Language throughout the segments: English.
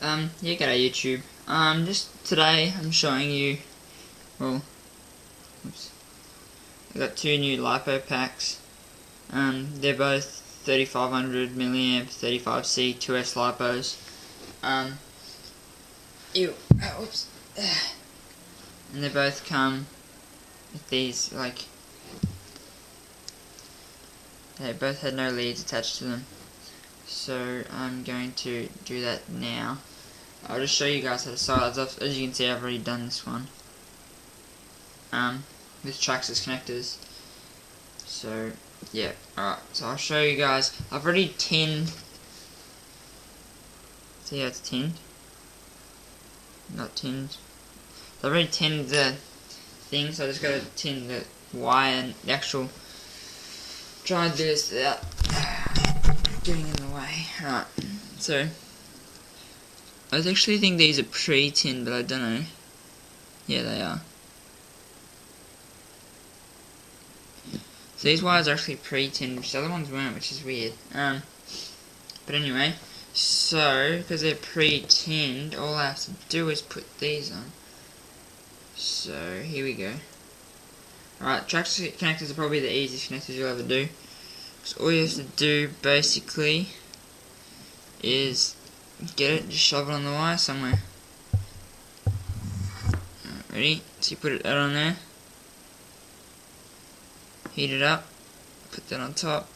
Yeah, g'day YouTube. Just today I'm showing you, well, oops, I got two new LiPo packs. They're both 3500 milliamp 35C 2S LiPos. Oops. And they both come with these, like, they both had no leads attached to them. So I'm going to do that now. I'll just show you guys how to solder. As you can see, I've already done this one with traxxas connectors. So yeah, alright, so I'll show you guys. I've already tinned, see how it's tinned? Not tinned. I've already tinned the thing, so I just gotta tin the wire and the actual, try and do this without getting in the way. Alright, so I actually think these are pre-tinned, but I don't know. Yeah, they are. So these wires are actually pre-tinned, which the other ones weren't, which is weird. But anyway, so because they're pre-tinned, all I have to do is put these on. So here we go. Alright, traxxas connectors are probably the easiest connectors you'll ever do. So all you have to do basically is get it, just shove it on the wire somewhere. Ready? So you put it out on there, heat it up, put that on top,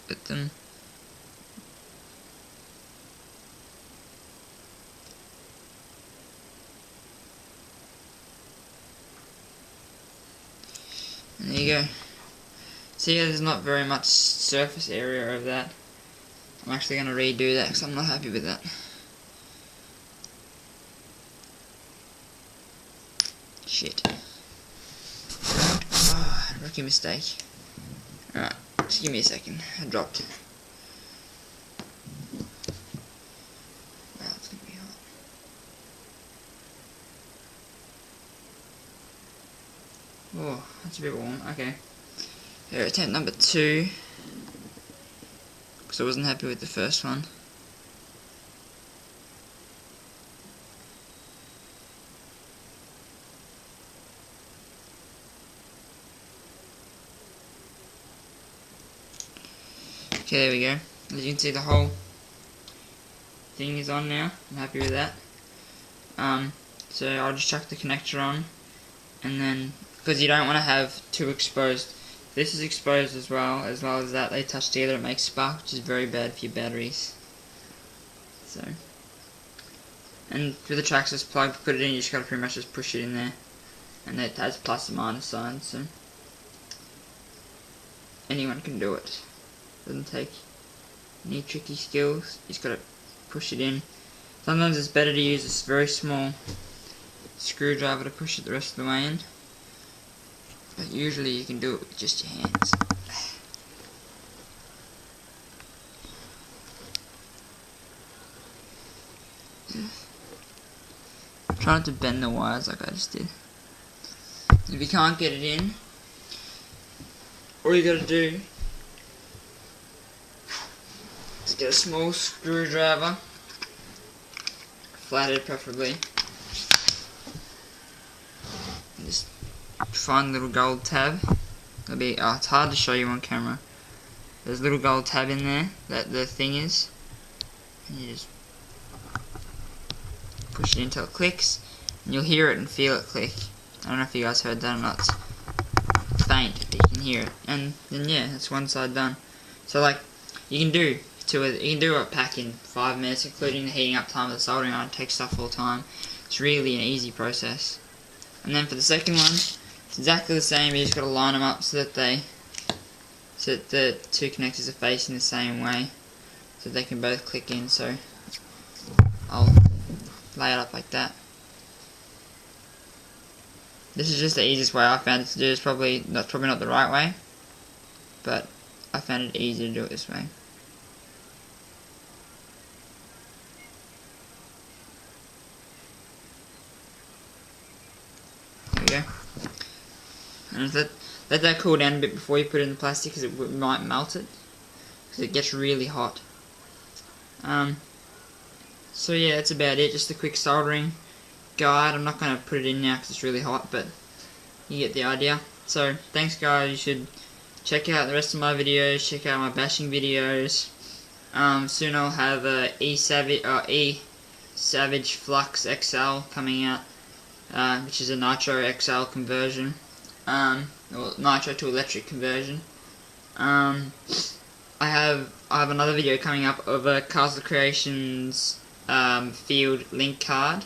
put them. And there you go. See, there's not very much surface area of that. I'm actually going to redo that because I'm not happy with that. Shit. Oh, rookie mistake. Alright, just give me a second. I dropped. Wow, it's going to be hot. Oh, that's a bit warm. Okay. Here, attempt number 2. Because I wasn't happy with the first one. Okay, there we go. As you can see, the whole thing is on now. I'm happy with that. So I'll just chuck the connector on, and then, because you don't want to have two exposed. This is exposed as well as that. They touch together, it makes spark, which is very bad for your batteries. So, and with the traxxas plug, put it in, you just gotta pretty much just push it in there, and it has plus and minus signs, so anyone can do it. Doesn't take any tricky skills. You just gotta push it in. Sometimes it's better to use this very small screwdriver to push it the rest of the way in. But usually you can do it with just your hands. Try not to bend the wires like I just did. If you can't get it in, all you gotta do is get a small screwdriver, flathead preferably, and just find the little gold tab. It's hard to show you on camera. There's a little gold tab in there that the thing is, and you just push it until it clicks, and you'll hear it and feel it click. I don't know if you guys heard that or not. It's faint, but you can hear it. And then yeah, that's one side done. So like, you can do a pack in 5 minutes, including the heating up time of the soldering iron. It takes stuff all the time. It's really an easy process. And then for the second one, it's exactly the same. You just got to line them up so that the two connectors are facing the same way, so they can both click in. So I'll lay it up like that. This is just the easiest way I found it to do. It's probably not the right way, but I found it easy to do it this way. There we go. And let that cool down a bit before you put it in the plastic, because it might melt it, because it gets really hot. So So yeah, that's about it. Just a quick soldering guide. I'm not going to put it in now because it's really hot, but you get the idea. So thanks guys. You should check out the rest of my videos. Check out my bashing videos. Soon I'll have E-Savage Flux XL coming out, which is a Nitro XL conversion, or Nitro to electric conversion. I have another video coming up of a Castle Creations field link card.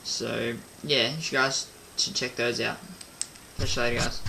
So yeah, you guys should check those out. Catch you later, guys.